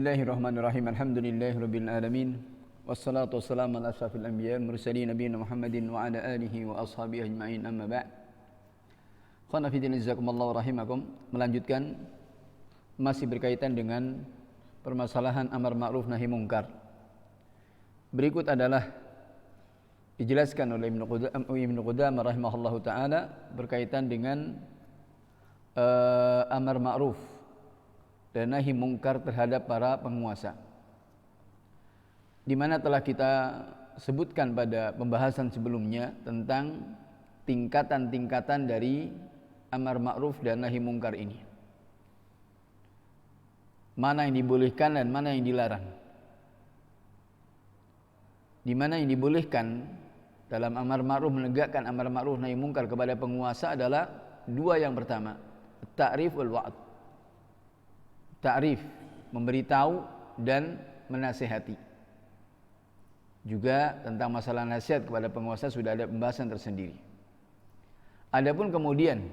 Bismillahirrahmanirrahim. Alhamdulillahirabbil alamin. Wassalatu wassalamu ala asyrafil anbiya wal mursalin nabiyina Muhammadin wa ala alihi wa ashabihi ajma'in. Amma ba'd. Khana fi din jazakumullahu rahimakum. Melanjutkan masih berkaitan dengan permasalahan amar ma'ruf nahi mungkar. Berikut adalah dijelaskan oleh Ibnu Qudamah rahimahullahu taala berkaitan dengan amar ma'ruf dan nahi mungkar terhadap para penguasa, di mana telah kita sebutkan pada pembahasan sebelumnya tentang tingkatan-tingkatan dari amar ma'ruf dan nahi mungkar ini, mana yang dibolehkan dan mana yang dilarang. Di mana yang dibolehkan dalam amar ma'ruf, menegakkan amar ma'ruf nahi mungkar kepada penguasa adalah dua. Yang pertama, ta'rif wal wa'd. Ta'rif, memberitahu dan menasihati. Juga tentang masalah nasihat kepada penguasa sudah ada pembahasan tersendiri. Adapun kemudian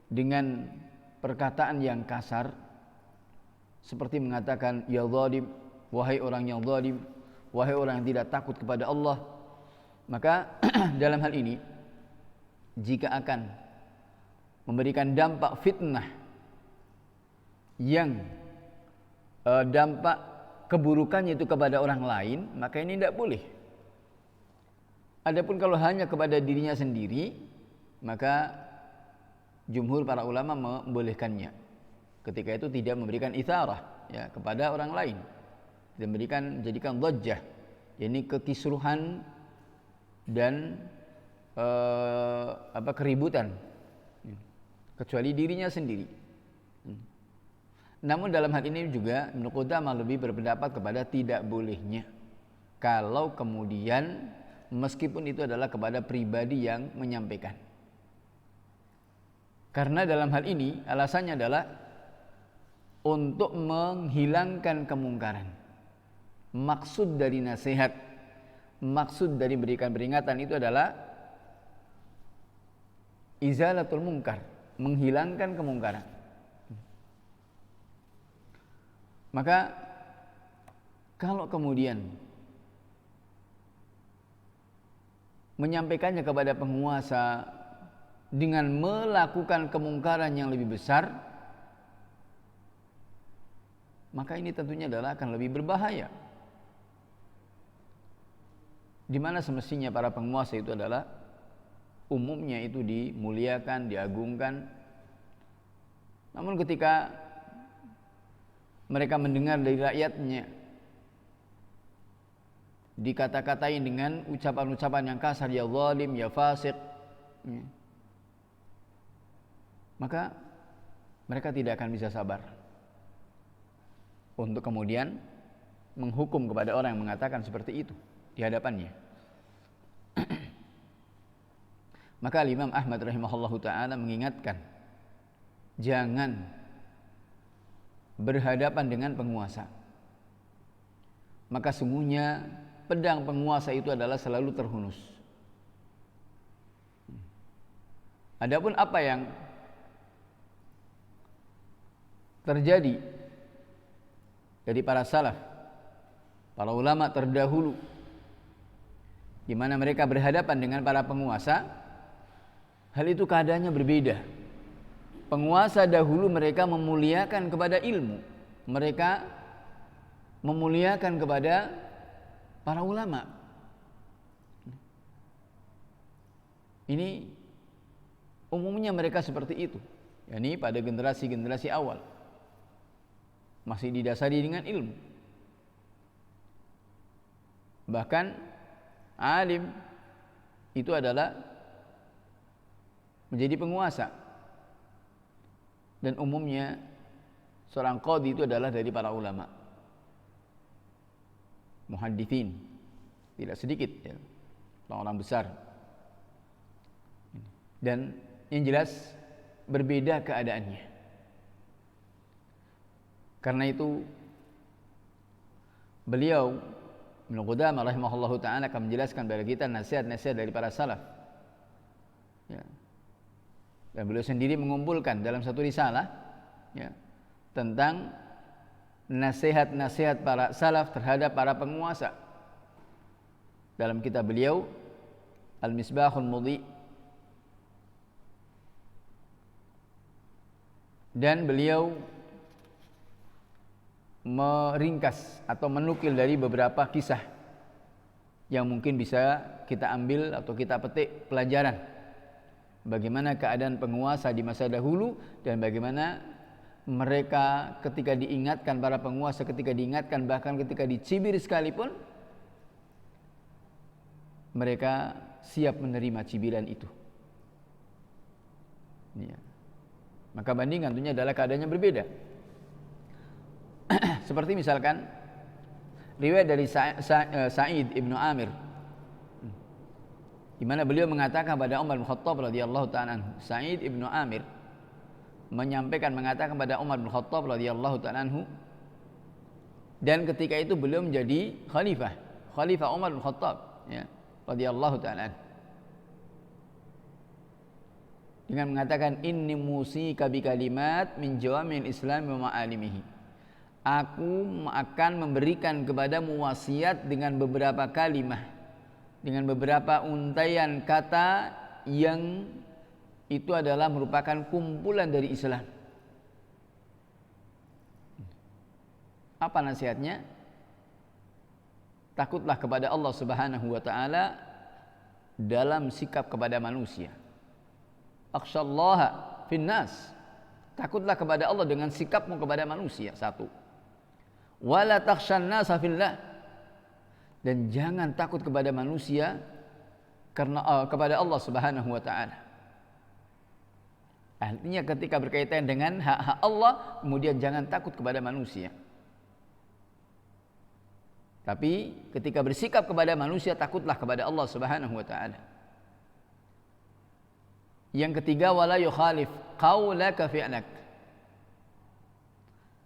dengan perkataan yang kasar seperti mengatakan ya zalim, wahai orang yang zalim, wahai orang yang tidak takut kepada Allah, maka dalam hal ini jika akan memberikan dampak fitnah yang dampak keburukannya itu kepada orang lain, maka ini tidak boleh. Adapun kalau hanya kepada dirinya sendiri, maka jumhur para ulama membolehkannya. Ketika itu tidak memberikan itharah ya kepada orang lain, tidak menjadikan dhajjah, yakni kekisruhan dan keributan, kecuali dirinya sendiri. Namun dalam hal ini juga Ibnu Qudamah lebih berpendapat kepada tidak bolehnya kalau kemudian meskipun itu adalah kepada pribadi yang menyampaikan. Karena dalam hal ini alasannya adalah untuk menghilangkan kemungkaran. Maksud dari nasihat, maksud dari berikan peringatan itu adalah izalatul munkar, menghilangkan kemungkaran. Maka kalau kemudian menyampaikannya kepada penguasa dengan melakukan kemungkaran yang lebih besar, maka ini tentunya adalah akan lebih berbahaya. Di mana semestinya para penguasa itu adalah umumnya itu dimuliakan, diagungkan. Namun ketika mereka mendengar dari rakyatnya dikata-katain dengan ucapan-ucapan yang kasar, ya zalim, ya fasik, maka mereka tidak akan bisa sabar untuk kemudian menghukum kepada orang yang mengatakan seperti itu di hadapannya. Maka Imam Ahmad rahimahullahu ta'ala mengingatkan, jangan berhadapan dengan penguasa, maka sungguhnya pedang penguasa itu adalah selalu terhunus. Adapun apa yang terjadi dari para salaf, para ulama terdahulu, di mana mereka berhadapan dengan para penguasa, hal itu keadaannya berbeda. Penguasa dahulu mereka memuliakan kepada ilmu, mereka memuliakan kepada para ulama. Ini umumnya mereka seperti itu, yakni pada generasi-generasi awal masih didasari dengan ilmu. Bahkan alim itu adalah menjadi penguasa. Dan umumnya seorang qadhi itu adalah dari para ulama, muhadditsin, tidak sedikit ya, orang-orang besar. Dan yang jelas berbeda keadaannya. Karena itu beliau Ibnu Qudamah rahimahullahu ta'ala akan menjelaskan kepada kita nasihat-nasihat dari para salaf ya. Dan beliau sendiri mengumpulkan dalam satu risalah ya, tentang nasihat-nasihat para salaf terhadap para penguasa. Dalam kitab beliau Al-Misbahul Mudhi, dan beliau meringkas atau menukil dari beberapa kisah yang mungkin bisa kita ambil atau kita petik pelajaran bagaimana keadaan penguasa di masa dahulu dan bagaimana mereka ketika diingatkan, para penguasa ketika diingatkan, bahkan ketika dicibir sekalipun, mereka siap menerima cibiran itu. Ya. Maka bandingan tentunya adalah keadaannya berbeda. Seperti misalkan riwayat dari Sa'id ibnu Amir, di mana beliau mengatakan pada Umar bin Khattab radhiyallahu ta'ala anhu. Sa'id ibnu Amir mengatakan pada Umar bin Khattab radhiyallahu ta'ala anhu, dan ketika itu beliau menjadi khalifah Umar bin Khattab, ya, radhiyallahu ta'ala anhu, dengan mengatakan, inni musika bi kalimat min jawami'il islam wa ma'alimihi. Aku akan memberikan kepadamu wasiat dengan beberapa kalimah, dengan beberapa untaian kata yang itu adalah merupakan kumpulan dari Islam. Apa nasihatnya? Takutlah kepada Allah Subhanahu wa taala dalam sikap kepada manusia. Akhsyallaha finnas. Takutlah kepada Allah dengan sikapmu kepada manusia, satu. Wala takhshan nasa fillah. Dan jangan takut kepada manusia karena kepada Allah Subhanahu wa taala. Artinya ketika berkaitan dengan hak-hak Allah, kemudian jangan takut kepada manusia. Tapi ketika bersikap kepada manusia, takutlah kepada Allah Subhanahu wa taala. Yang ketiga, wala yukhalif qaulaka fi'lak.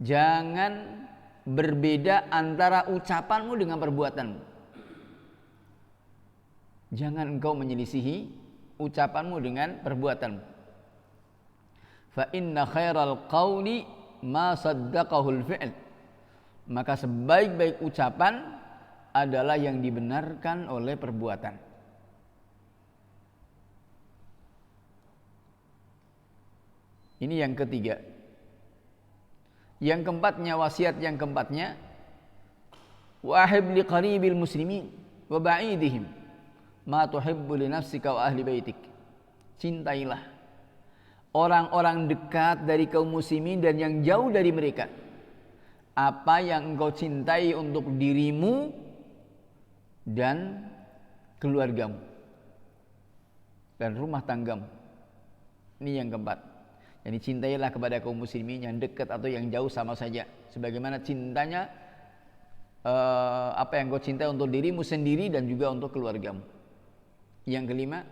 Jangan berbeda antara ucapanmu dengan perbuatanmu. Jangan engkau menyelisihi ucapanmu dengan perbuatanmu. Fa inna khairal qawli ma saddaqahul fi'l. Maka sebaik-baik ucapan adalah yang dibenarkan oleh perbuatan. Ini yang ketiga. Yang keempatnya, wasiat yang keempatnya, wahib li qaribil muslimin wa ba'idihim ma tuhibbu li nafsika wa ahli baitik. Cintailah orang-orang dekat dari kaum muslimin dan yang jauh dari mereka apa yang engkau cintai untuk dirimu dan keluargamu dan rumah tanggamu. Ini yang keempat. Jadi cintailah kepada kaum muslimin yang dekat atau yang jauh sama saja, sebagaimana cintanya apa yang kau cintai untuk dirimu sendiri dan juga untuk keluargamu. Yang kelima,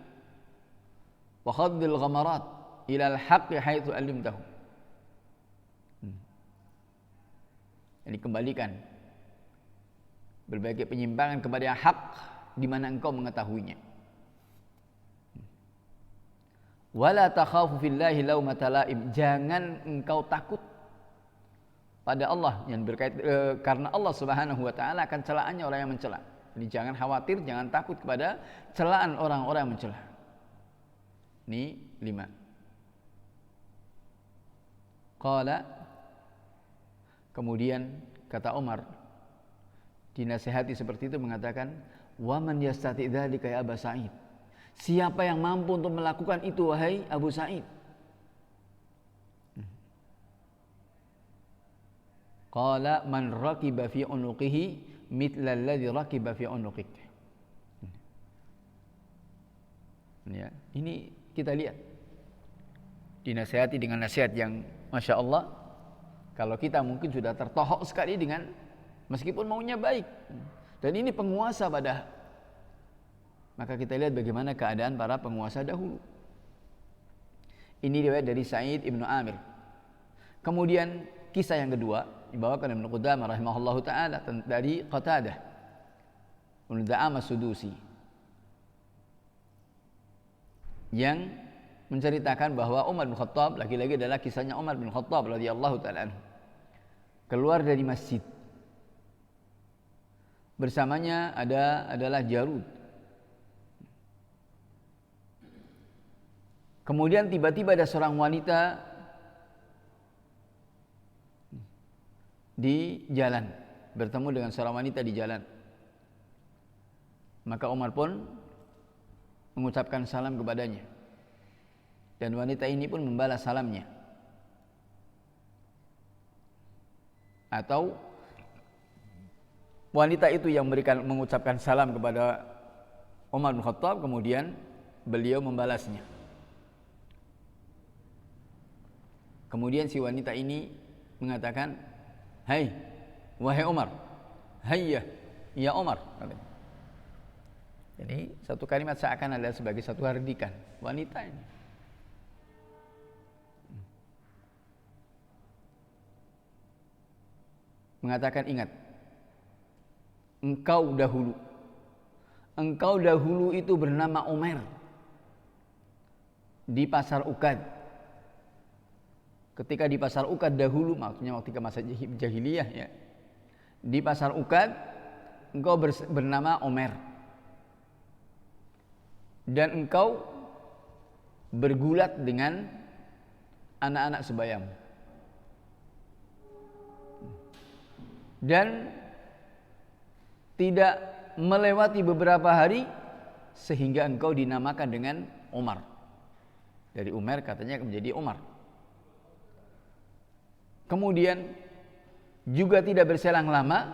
wa khaddil ghamarat ila al-haqqi haitsu alimtahu. Jadi kembalikan berbagai penyimpangan kepada yang hak di mana engkau mengetahuinya. Wala takhafu fillahi laumata laim. Jangan engkau takut pada Allah yang berkait karena Allah Subhanahu wa taala akan celaannya orang yang mencela. Jadi jangan khawatir, jangan takut kepada celaan orang-orang yang mencela. Ini 5. Qala, kemudian kata Umar dinasihati seperti itu mengatakan, wa man yastati dzalika ya Aba Sa'id. Siapa yang mampu untuk melakukan itu wahai Abu Sa'id? Qala man raqiba fi unuqihi mithla alladhi raqiba fi unuqik. Ya, ini kita lihat dinasihati dengan nasihat yang Masya Allah. Kalau kita mungkin sudah tertohok sekali dengan, meskipun maunya baik, dan ini penguasa pada, maka kita lihat bagaimana keadaan para penguasa dahulu. Ini riwayat dari Sa'id ibnu Amir. Kemudian kisah yang kedua dibawakan Ibnu Qudamah rahimahullahu taala dari Qatadah bin Da'amah Sudusi yang menceritakan bahwa Umar bin Khattab, lagi-lagi adalah kisahnya Umar bin Khattab radhiyallahu taala anhu. keluar dari masjid. Bersamanya adalah Jarud. Kemudian tiba-tiba ada seorang wanita di jalan, bertemu dengan seorang wanita di jalan. Maka Umar pun mengucapkan salam kepadanya. Dan wanita ini pun membalas salamnya. Atau wanita itu yang mengucapkan salam kepada Umar bin Khattab, kemudian beliau membalasnya. Kemudian si wanita ini mengatakan, "Hai, wahai Umar." "Hayya, ya Umar." Jadi satu kalimat seakan ada sebagai satu hardikan wanita ini. Mengatakan, ingat, engkau dahulu itu bernama Umar di pasar Ukad. Ketika di pasar Ukad dahulu, maksudnya waktu masa jahiliyah ya, di pasar Ukad engkau bernama Umar. Dan engkau bergulat dengan anak-anak sebayamu. Dan tidak melewati beberapa hari sehingga engkau dinamakan dengan Umar. Dari Umar katanya menjadi Umar. Kemudian juga tidak berselang lama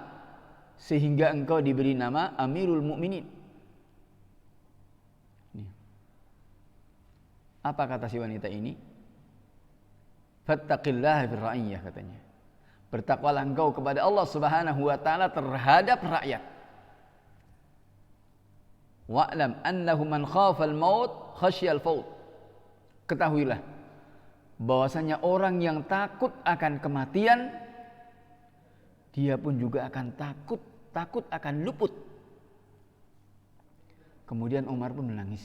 sehingga engkau diberi nama Amirul Mukminin. Apa kata si wanita ini? Fattaqillaha fir ra'iyah, katanya. Bertakwalah engkau kepada Allah Subhanahu wa taala terhadap rakyat. Wa'lam annahu man khafal maut khasyal faut. Ketahuilah bahwasanya orang yang takut akan kematian, dia pun juga akan takut akan luput. Kemudian Umar pun menangis.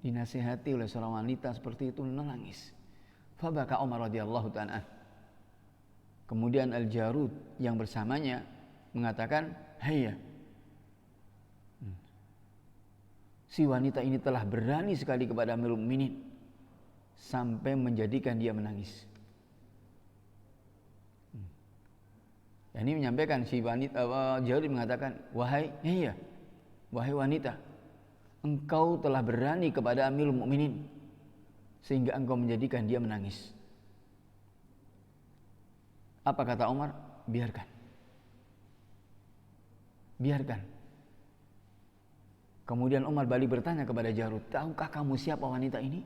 Dinasihati oleh seorang wanita seperti itu, menangis. Fabaka Umar radhiyallahu ta'ala. Kemudian Al-Jarud yang bersamanya mengatakan, "Hayya, si wanita ini telah berani sekali kepada Amirul Mukminin sampai menjadikan dia menangis." Ini menyampaikan si wanita, Jarud mengatakan, "Wahai wanita, engkau telah berani kepada Amirul Mukminin sehingga engkau menjadikan dia menangis." Apa kata Umar? Biarkan. Kemudian Umar balik bertanya kepada Jarud, "Tahukah kamu siapa wanita ini?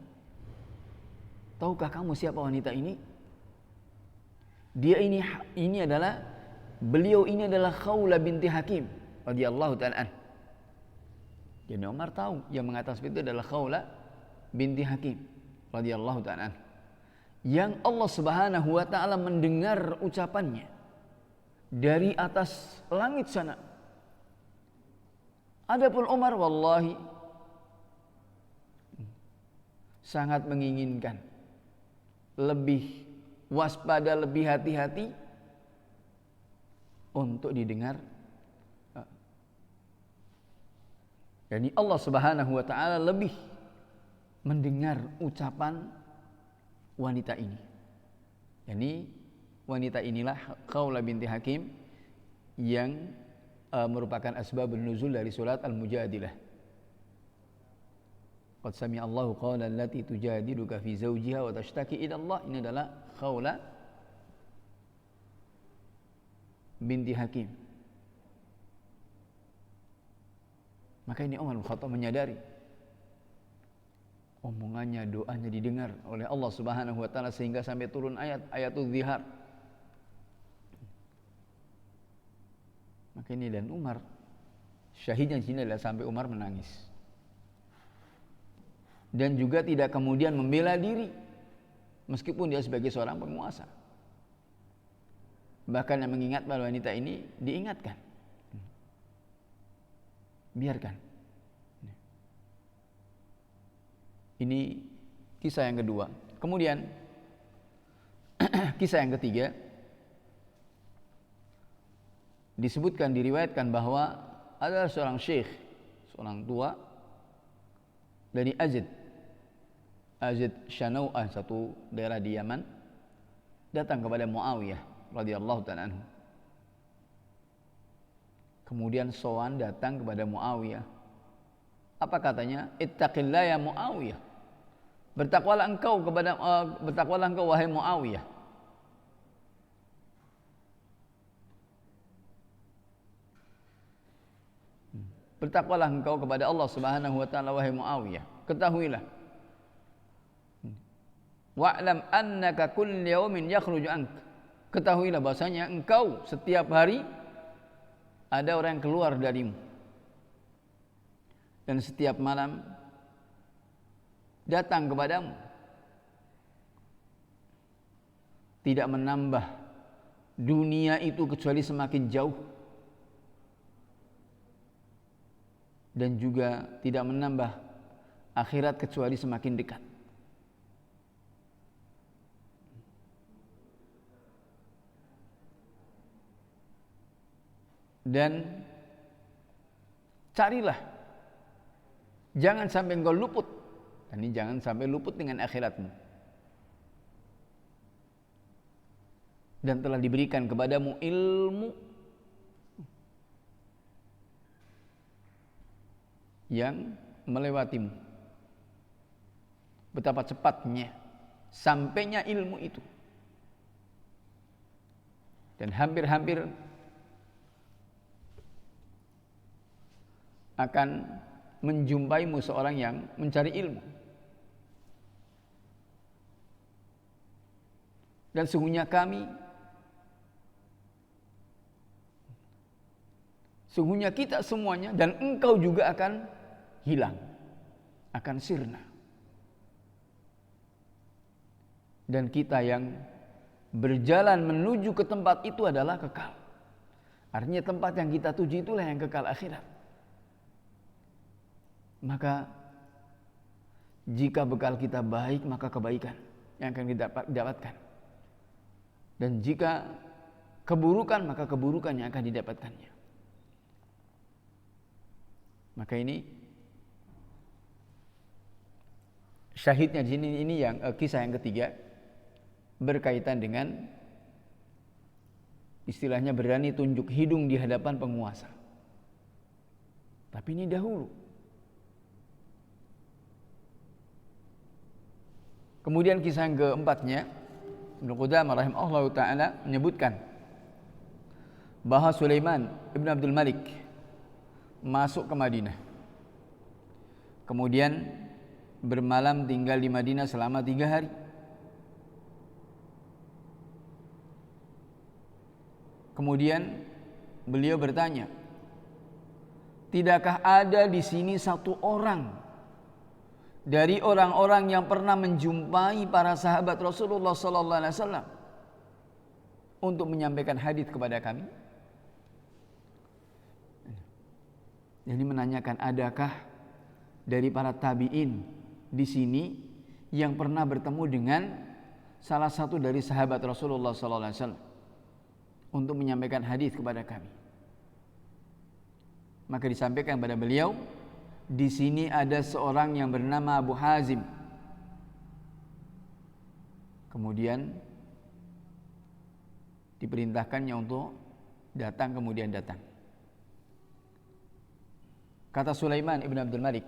Beliau ini adalah Khawla binti Hakim radhiyallahu ta'ala an." Jadi Umar tahu yang mengatakan seperti itu adalah Khawla binti Hakim radhiyallahu ta'ala, yang Allah Subhanahu wa taala mendengar ucapannya dari atas langit sana. Adapun Umar wallahi sangat menginginkan lebih waspada, lebih hati-hati untuk didengar. Yani Allah Subhanahu wa taala lebih mendengar ucapan wanita ini. Yani wanita inilah Khawla binti Hakim yang merupakan asbabun nuzul dari surat Al-Mujadilah. Qad sami'a Allahu qawla allati tujadiluka fi zawjiha wa tashtaki ila Allah. Ini adalah Khawla binti Hakim. Maka ini Umar bin Khattab menyadari omongannya, doanya didengar oleh Allah Subhanahu wa taala sehingga sampai turun ayatul zihar. Maka ini, dan Umar syahidnya di sini adalah sampai Umar menangis. Dan juga tidak kemudian membela diri meskipun dia sebagai seorang penguasa. Bahkan yang mengingatkan wanita ini diingatkan. Biarkan. Ini kisah yang kedua. Kemudian kisah yang ketiga, disebutkan, diriwayatkan bahwa ada seorang syekh, seorang tua dari Azid Shanau'ah, satu daerah di Yaman, datang kepada Muawiyah radhiyallahu ta'ala anhu. Kemudian sowan datang kepada Muawiyah. Apa katanya? Ittaqillah ya Muawiyah. Bertakwalah engkau wahai Muawiyah. Bertakwalah engkau kepada Allah Subhanahu wa taala wahai Muawiyah. Ketahuilah, wa'lam annaka kull yawmin yakhruju ank. Ketahuilah bahasanya engkau setiap hari ada orang yang keluar darimu. Dan setiap malam datang kepadamu. Tidak menambah dunia itu kecuali semakin jauh. Dan juga tidak menambah akhirat kecuali semakin dekat. Dan carilah, jangan sampai engkau luput. Ini jangan sampai luput dengan akhiratmu. Dan telah diberikan kepadamu ilmu yang melewatimu. Betapa cepatnya sampainya ilmu itu. Dan hampir-hampir akan menjumpaimu seorang yang mencari ilmu. Dan sungguhnya kita semuanya dan engkau juga akan hilang, akan sirna. Dan kita yang berjalan menuju ke tempat itu adalah kekal. Artinya tempat yang kita tuju itulah yang kekal akhirat. Maka jika bekal kita baik, maka kebaikan yang akan kita dapatkan. Dan jika keburukan, maka keburukan yang akan didapatkannya. Maka ini syahidnya di sini, ini yang kisah yang ketiga berkaitan dengan istilahnya berani tunjuk hidung di hadapan penguasa. Tapi ini dahulu. Kemudian kisah yang keempatnya, Ibnu Qudamah rahimahullahu taala menyebutkan bahwa Sulaiman ibn Abdul Malik masuk ke Madinah. Kemudian bermalam tinggal di Madinah selama 3 hari. Kemudian beliau bertanya, tidakkah ada di sini satu orang dari orang-orang yang pernah menjumpai para sahabat Rasulullah sallallahu alaihi wasallam untuk menyampaikan hadis kepada kami? Jadi menanyakan, adakah dari para tabi'in di sini yang pernah bertemu dengan salah satu dari sahabat Rasulullah sallallahu alaihi wasallam untuk menyampaikan hadis kepada kami? Maka disampaikan kepada beliau, di sini ada seorang yang bernama Abu Hazim. Kemudian diperintahkannya untuk datang, kemudian datang. Kata Sulaiman ibn Abdul Malik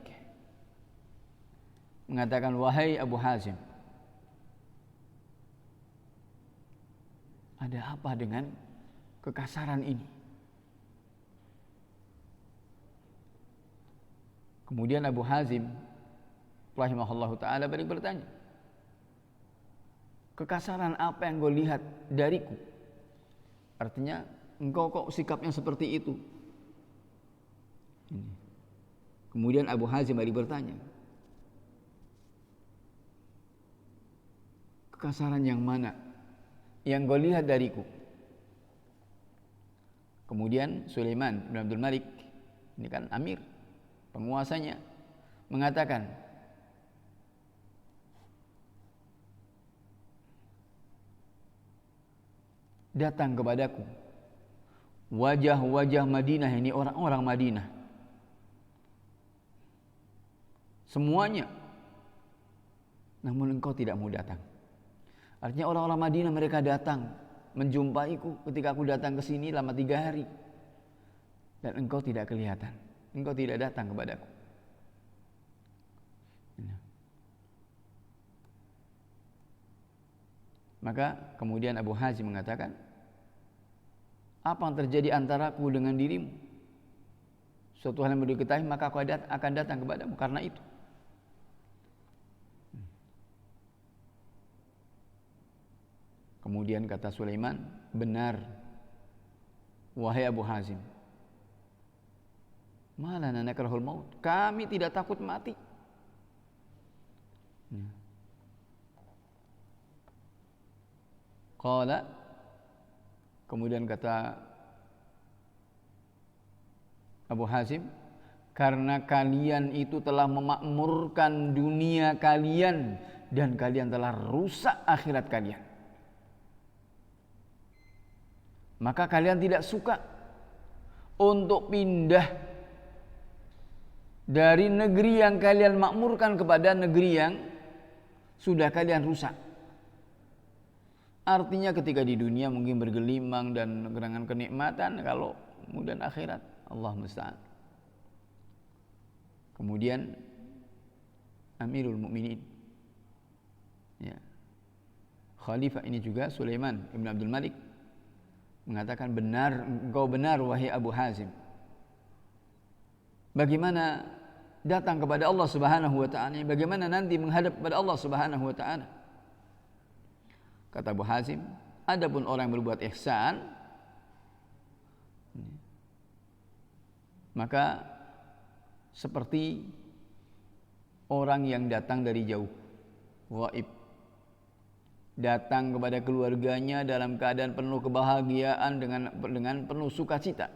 mengatakan, wahai Abu Hazim, ada apa dengan kekasaran ini? Kemudian Abu Hazim rahimahullahu ta'ala balik bertanya, kekasaran apa yang kau lihat dariku? Artinya engkau kok sikapnya seperti itu? Kemudian Abu Hazim balik bertanya, kekasaran yang mana yang kau lihat dariku? Kemudian Sulaiman bin Abdul Malik, ini kan amir, penguasanya, mengatakan, datang kepadaku wajah-wajah Madinah ini, orang-orang Madinah semuanya, namun engkau tidak mau datang. Artinya orang-orang Madinah mereka datang menjumpaiku ketika aku datang ke sini selama 3 hari, dan engkau tidak kelihatan, engkau tidak datang kepadaku. Maka kemudian Abu Hazim mengatakan, apa yang terjadi antaraku dengan dirimu? Suatu hal yang perlu diketahui, maka aku akan datang kepadamu karena itu. Kemudian kata Sulaiman, benar wahai Abu Hazim, malah nakrahul maut, kami tidak takut mati. Qala, kemudian kata Abu Hazim, karena kalian itu telah memakmurkan dunia kalian dan kalian telah rusak akhirat kalian, maka kalian tidak suka untuk pindah dari negeri yang kalian makmurkan kepada negeri yang sudah kalian rusak. Artinya ketika di dunia mungkin bergelimang dan dengan kenikmatan, kalau kemudian akhirat, Allah musta'an. Kemudian Amirul Mukminin, ya, Khalifah ini juga Sulaiman ibn Abdul Malik mengatakan, benar, engkau benar wahai Abu Hazim. Bagaimana datang kepada Allah Subhanahu wa taala? Bagaimana nanti menghadap kepada Allah Subhanahu wa taala? Kata Abu Hazim, adapun orang yang berbuat ihsan, maka seperti orang yang datang dari jauh, ghaib, datang kepada keluarganya dalam keadaan penuh kebahagiaan, dengan penuh sukacita,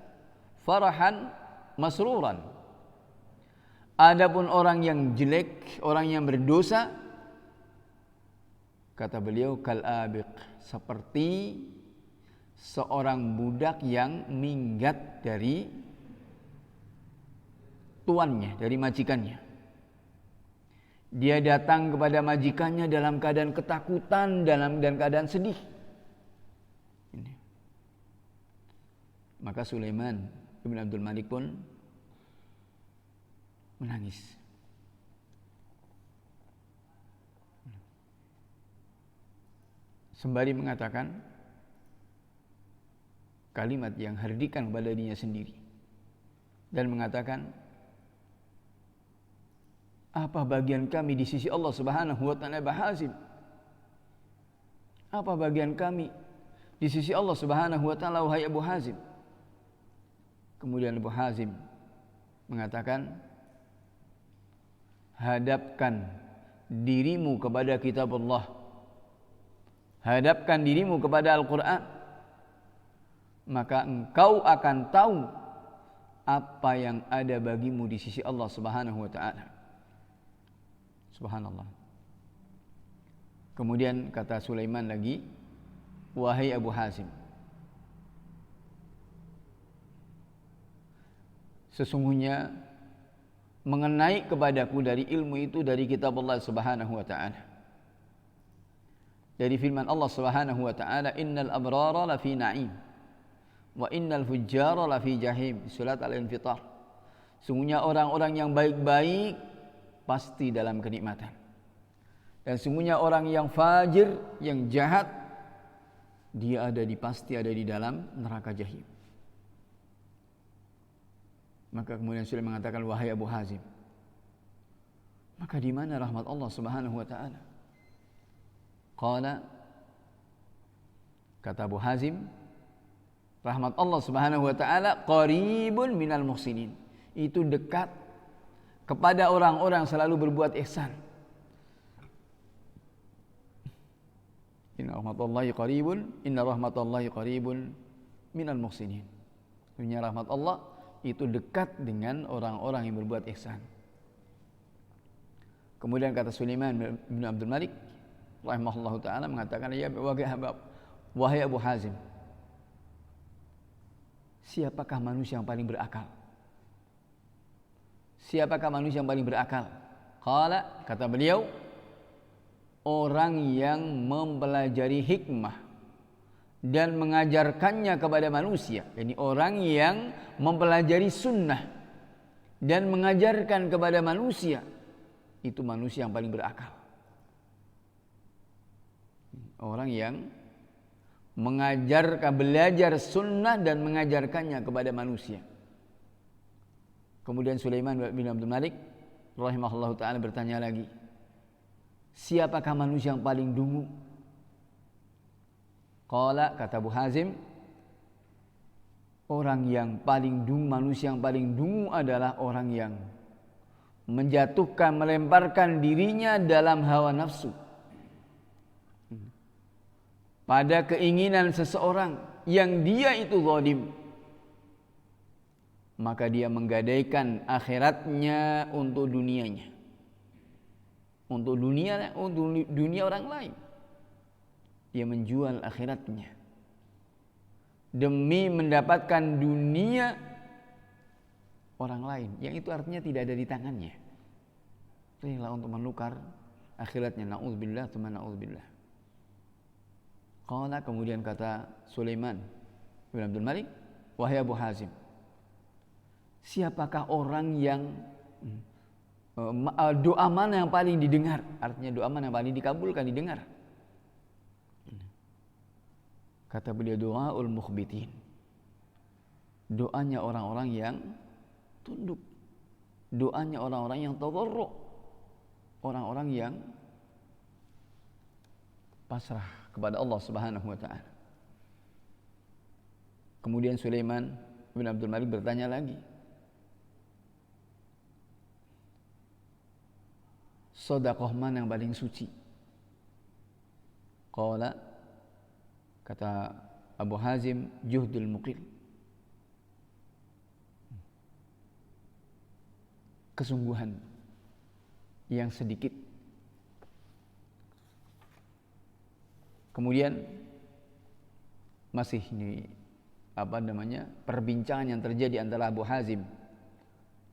farahan masruran. Adapun orang yang jelek, orang yang berdosa, kata beliau, kal-abiq, seperti seorang budak yang minggat dari tuannya, dari majikannya. Dia datang kepada majikannya dalam keadaan ketakutan, dalam keadaan sedih. Ini. Maka Sulaiman bin Abdul Malik pun menangis. Sembari mengatakan kalimat yang hardikan kepada dirinya sendiri, dan mengatakan, apa bagian kami di sisi Allah Subhanahu wa taala, Abu Hazim? Apa bagian kami di sisi Allah Subhanahu wa taala, wahai Abu Hazim? Kemudian Abu Hazim mengatakan, hadapkan dirimu kepada kitab Allah, hadapkan dirimu kepada Al-Quran, maka engkau akan tahu apa yang ada bagimu di sisi Allah Subhanahu wa taala. Subhanallah. Kemudian kata Sulaiman lagi, wahai Abu Hazim, sesungguhnya mengenai kepadaku dari ilmu itu dari kitab Allah Subhanahu wa taala, dari firman Allah Subhanahu wa taala, innal abrara lafi na'im wa innal fujjara lafi jahim, surat Al-Infitar. Sungguhnya orang-orang yang baik-baik pasti dalam kenikmatan, dan sungguhnya orang yang fajir, yang jahat, dia pasti ada di dalam neraka jahim. Maka kemudian Sulaiman mengatakan, wahai Abu Hazim, maka di mana rahmat Allah Subhanahu wa taala? Qala, kata Abu Hazim, rahmat Allah Subhanahu wa taala qaribun minal muhsinin, itu dekat kepada orang-orang selalu berbuat ihsan. Inna rahmatallahi qaribun minal muhsinin. Sesungguhnya rahmat Allah itu dekat dengan orang-orang yang berbuat ihsan. Kemudian kata Sulaiman bin Abdul Malik rahimahullahu taala mengatakan, ya wahai Abu Hazim, siapakah manusia yang paling berakal? Siapakah manusia yang paling berakal? Qala, kata beliau, orang yang mempelajari hikmah dan mengajarkannya kepada manusia. Jadi orang yang mempelajari sunnah dan mengajarkan kepada manusia, itu manusia yang paling berakal. Orang yang belajar sunnah dan mengajarkannya kepada manusia. Kemudian Sulaiman bin Abdul Malik rahimahullah ta'ala bertanya lagi, siapakah manusia yang paling dungu? Qala, kata Abu Hazim, orang yang paling dungu, manusia yang paling dungu adalah orang yang menjatuhkan, melemparkan dirinya dalam hawa nafsu, pada keinginan seseorang yang dia itu zalim, maka dia menggadaikan akhiratnya untuk dunianya, untuk dunia orang lain. Dia menjual akhiratnya demi mendapatkan dunia orang lain, yang itu artinya tidak ada di tangannya. Rela untuk menukar akhiratnya. Na'udzubillah, tsumma na'udzubillah. Qala, kemudian kata Sulaiman bin Abdul Malik, wahai Abu Hazim, siapakah orang yang doa mana yang paling didengar? Artinya doa mana yang paling dikabulkan, didengar? Kata beliau, doaul mukhbitin, doanya orang-orang yang tunduk, doanya orang-orang yang tadarru', orang-orang yang pasrah kepada Allah Subhanahu wa taala. Kemudian Sulaiman bin Abdul Malik bertanya lagi, sedekah mana yang paling suci? Qala, kata Abu Hazim, juhdul muqil, kesungguhan yang sedikit. Kemudian masih ini perbincangan yang terjadi antara Abu Hazim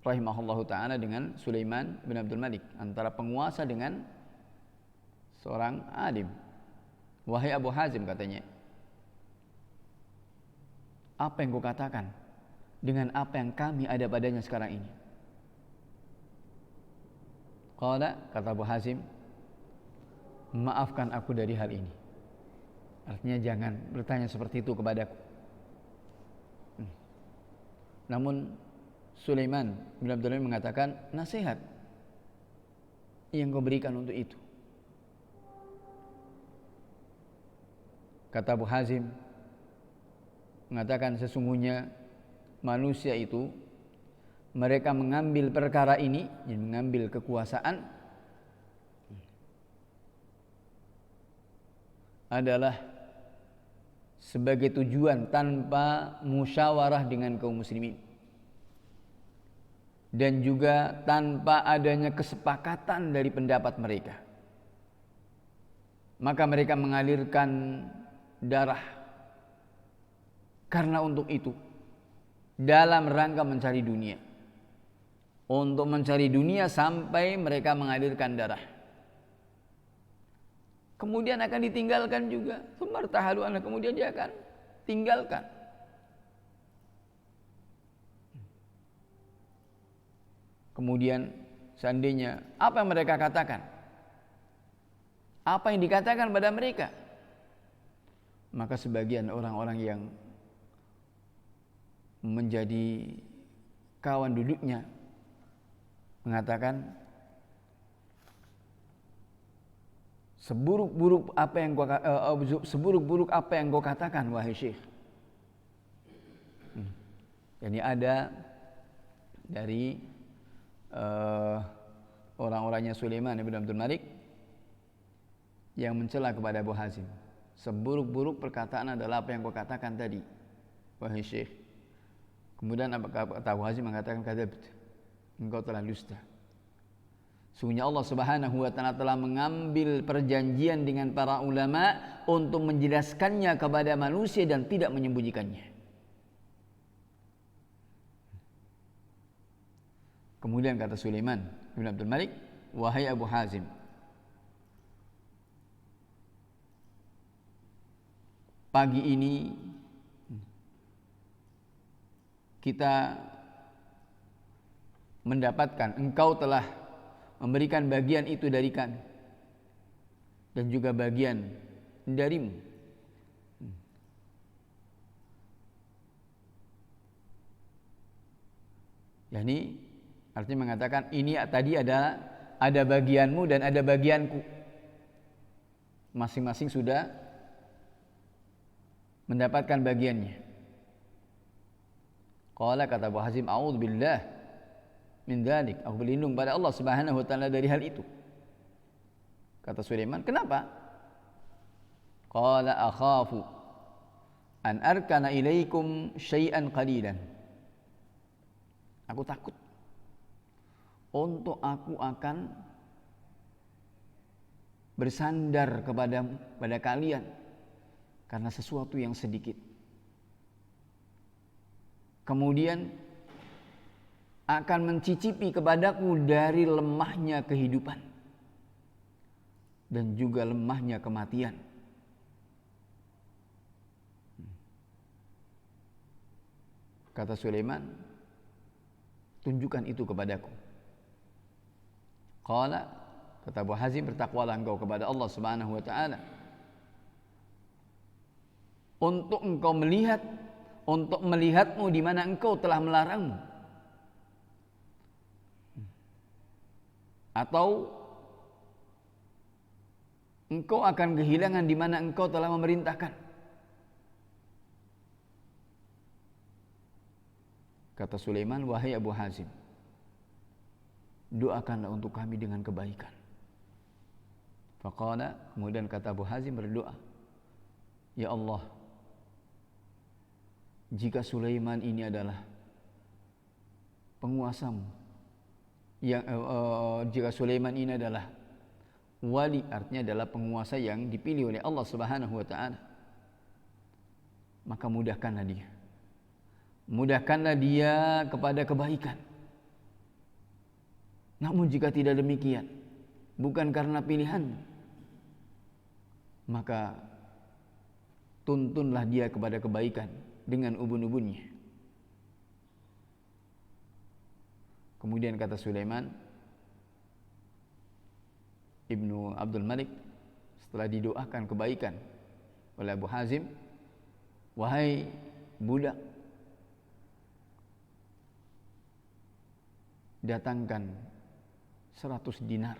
rahimahullahu ta'ala dengan Sulaiman bin Abdul Malik, antara penguasa dengan seorang alim. Wahai Abu Hazim, katanya, apa yang kau katakan dengan apa yang kami ada padanya sekarang ini? Qala, kata Abu Hazim, maafkan aku dari hal ini. Artinya jangan bertanya seperti itu kepadaku. Namun Sulaiman bin Abdul Malik mengatakan, nasihat yang kau berikan untuk itu. Kata Abu Hazim mengatakan, sesungguhnya manusia itu, mereka mengambil perkara ini, mengambil kekuasaan, adalah sebagai tujuan tanpa musyawarah dengan kaum muslimin, dan juga tanpa adanya kesepakatan dari pendapat mereka. Maka mereka mengalirkan darah karena untuk itu, dalam rangka mencari dunia, untuk mencari dunia sampai mereka mengalirkan darah. Kemudian akan ditinggalkan juga. Kemudian dia akan tinggalkan. Kemudian seandainya apa yang mereka katakan, apa yang dikatakan pada mereka, maka sebagian orang-orang yang menjadi kawan duduknya mengatakan, seburuk-buruk apa yang kau katakan wahai Syekh. Jadi ada dari orang-orangnya Sulaiman bin Abdul Malik yang mencela kepada Abu Hazim, seburuk-buruk perkataan adalah apa yang kau katakan tadi wahai Syekh. Kemudian Abu Hazim mengatakan, kadzabt, engkau telah dusta. Sungguhnya Allah Subhanahu wa ta'ala telah mengambil perjanjian dengan para ulama untuk menjelaskannya kepada manusia dan tidak menyembunyikannya. Kemudian kata Sulaiman bin Abdul Malik, wahai Abu Hazim, pagi ini kita mendapatkan engkau telah memberikan bagian itu dari kami dan juga bagian darimu. Yani artinya mengatakan ini tadi ada bagianmu dan ada bagianku. Masing-masing sudah mendapatkan bagiannya. Qala, kata Abu Hazim, a'udzubillah min dzalik. Aku berlindung pada Allah Subhanahu wa taala dari hal itu. Kata Sulaiman, kenapa? Qala akhafu an arkana ilaikum syai'an qalilan. Aku takut untuk aku akan bersandar pada kalian karena sesuatu yang sedikit. Kemudian akan mencicipi kepadaku dari lemahnya kehidupan dan juga lemahnya kematian. Kata Sulaiman, tunjukkan itu kepadaku. Qala, kata Abu Hazim, bertakwalah engkau kepada Allah Subhanahu wa taala untuk engkau melihatmu di mana engkau telah melarangmu, atau engkau akan kehilangan di mana engkau telah memerintahkan. Kata Sulaiman, wahai Abu Hazim, doakanlah untuk kami dengan kebaikan. Faqala, kemudian kata Abu Hazim berdoa, ya Allah, jika Sulaiman ini adalah penguasamu, jika Sulaiman ini adalah wali, artinya adalah penguasa yang dipilih oleh Allah Subhanahu wa taala, maka mudahkanlah dia. Mudahkanlah dia kepada kebaikan. Namun jika tidak demikian, bukan karena pilihan, maka tuntunlah dia kepada kebaikan dengan ubun-ubunnya. Kemudian kata Sulaiman Ibnu Abdul Malik, setelah didoakan kebaikan oleh Abu Hazim, wahai budak, datangkan 100 dinar.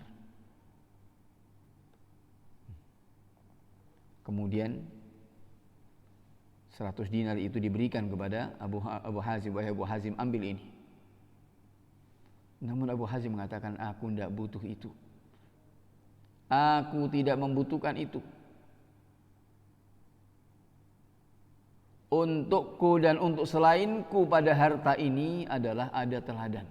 Kemudian 100 dinar itu diberikan kepada Abu Hazim. Wahai Abu Hazim, ambil ini. Namun Abu Hazim mengatakan, aku tidak butuh itu. Aku tidak membutuhkan itu. Untukku dan untuk selainku pada harta ini adalah ada teladan.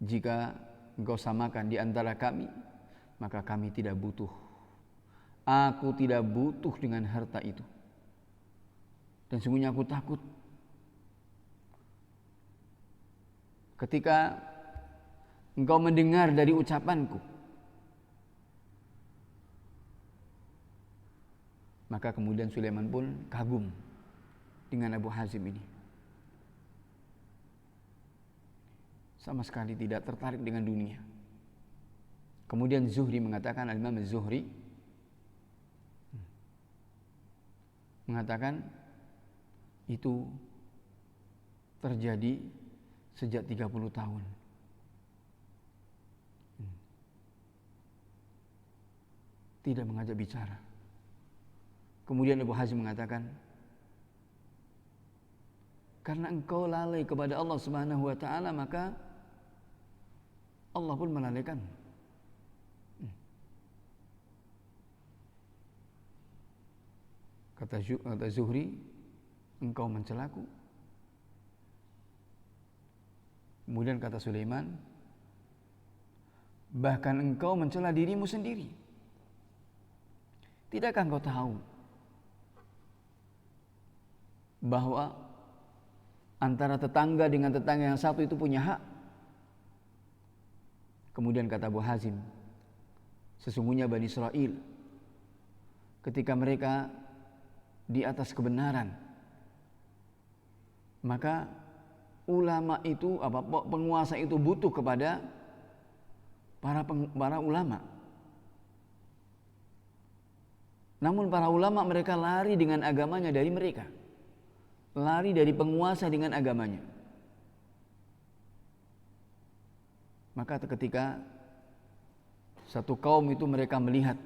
Jika engkau samakan di antara kami, maka kami tidak butuh. Aku tidak butuh dengan harta itu. Dan sungguhnya aku takut ketika engkau mendengar dari ucapanku. Maka kemudian Sulaiman pun kagum dengan Abu Hazim ini. Sama sekali tidak tertarik dengan dunia. Kemudian Zuhri mengatakan, Al-Imam Zuhri mengatakan itu terjadi sejak 30 tahun. Tidak mengajak bicara. Kemudian Abu Hazim mengatakan, karena engkau lalai kepada Allah Subhanahu wa taala, maka Allah pun melalaikan. Kata Zuhri, engkau mencelaku. Kemudian kata Sulaiman, bahkan engkau mencela dirimu sendiri. Tidakkah engkau tahu bahwa antara tetangga dengan tetangga yang satu itu punya hak? Kemudian kata Abu Hazim, sesungguhnya Bani Israel ketika mereka di atas kebenaran, maka ulama itu, penguasa itu butuh kepada para ulama. Namun para ulama mereka lari dengan agamanya dari mereka, lari dari penguasa dengan agamanya. Maka ketika satu kaum itu mereka melihat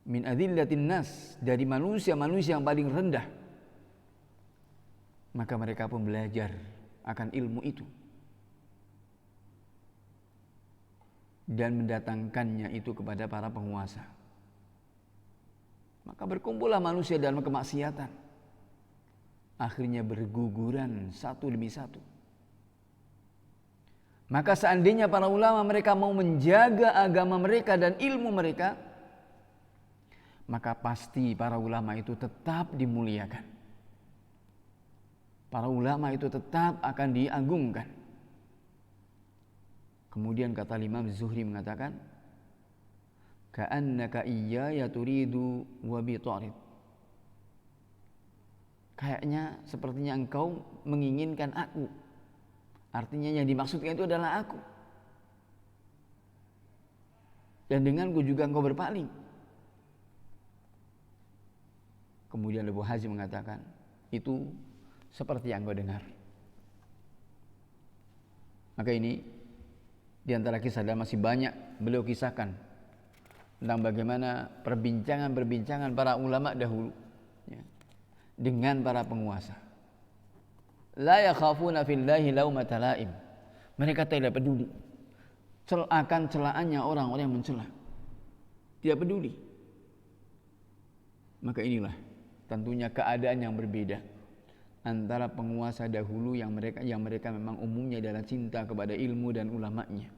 min adillatin nas, dari manusia-manusia yang paling rendah, maka mereka pun belajar akan ilmu itu dan mendatangkannya itu kepada para penguasa. Maka berkumpullah manusia dalam kemaksiatan, akhirnya berguguran satu demi satu. Maka seandainya para ulama mereka mau menjaga agama mereka dan ilmu mereka, maka pasti para ulama itu tetap dimuliakan. Para ulama itu tetap akan diagungkan. Kemudian kata Imam Zuhri mengatakan, ka'annaka iyaya turidu wa bi ta'rid. Kayaknya sepertinya engkau menginginkan aku. Artinya yang dimaksudkan itu adalah aku. Dan denganku juga engkau berpaling. Kemudian Abu Hazim mengatakan, itu seperti yang engkau dengar. Maka ini di antara kisah, dan masih banyak beliau kisahkan tentang bagaimana perbincangan para ulama dahulu ya, dengan para penguasa. La yakhafuna fillahi laumata laim. Mereka tidak peduli akan celaannya orang-orang yang mencela. Tidak peduli. Maka inilah tentunya keadaan yang berbeda antara penguasa dahulu yang mereka memang umumnya adalah cinta kepada ilmu dan ulamanya,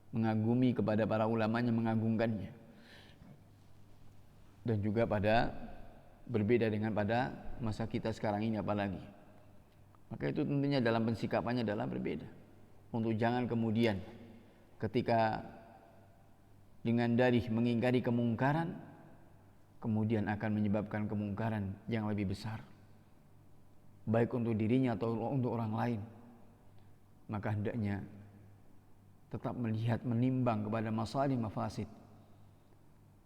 mengagumi kepada para ulamanya, mengagungkannya. Dan juga berbeda dengan pada masa kita sekarang ini apalagi. Maka itu tentunya dalam pensikapannya adalah berbeda. Untuk jangan kemudian ketika dengan dalih mengingkari kemungkaran, kemudian akan menyebabkan kemungkaran yang lebih besar, baik untuk dirinya atau untuk orang lain. Maka hendaknya tetap menimbang kepada masalih mafasid,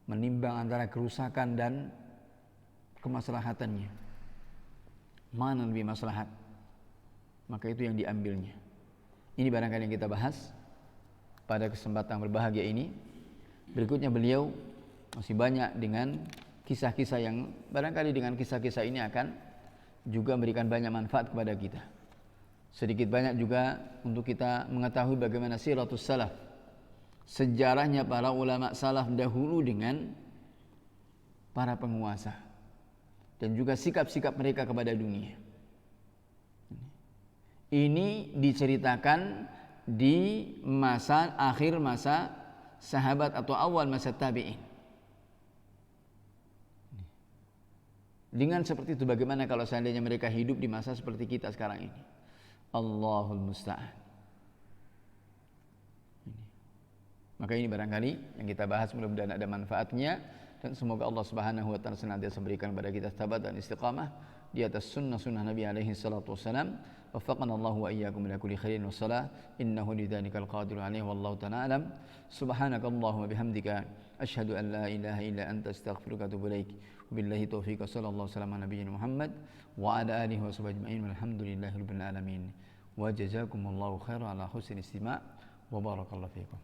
menimbang antara kerusakan dan kemaslahatannya, mana lebih maslahat, maka itu yang diambilnya. Ini barangkali yang kita bahas pada kesempatan berbahagia ini. Berikutnya beliau masih banyak dengan kisah-kisah yang barangkali dengan kisah-kisah ini akan juga memberikan banyak manfaat kepada kita. Sedikit banyak juga untuk kita mengetahui bagaimana siratus salaf, sejarahnya para ulama salaf dahulu dengan para penguasa, dan juga sikap-sikap mereka kepada dunia. Ini diceritakan di akhir masa sahabat atau awal masa tabi'in. Dengan seperti itu, bagaimana kalau seandainya mereka hidup di masa seperti kita sekarang ini? Allahul musta'an. Maka ini barangkali yang kita bahas, mudah-mudahan ada manfaatnya, dan semoga Allah Subhanahu wa taala senantiasa berikan kepada kita tabat dan istiqamah di atas sunnah-sunnah Nabi alaihi salatu wassalam. Waffaqana Allah wa iyyakum ila kulli khairin wa salah, innahu lidzalikal qadir alaihi wallahu ta'ala alam. Subhanakallahumma bihamdika asyhadu an la ilaha illa anta astaghfiruka wa atubu ilaik. Wabillahi taufiq, sallallahu alaihi wasallam nabiyina Muhammad wa ala alihi wa sahbihi ajma'in, walhamdulillahirabbil alamin. Wa jazakumullahu khairan ala husni istima' wa barakallahu fiikum.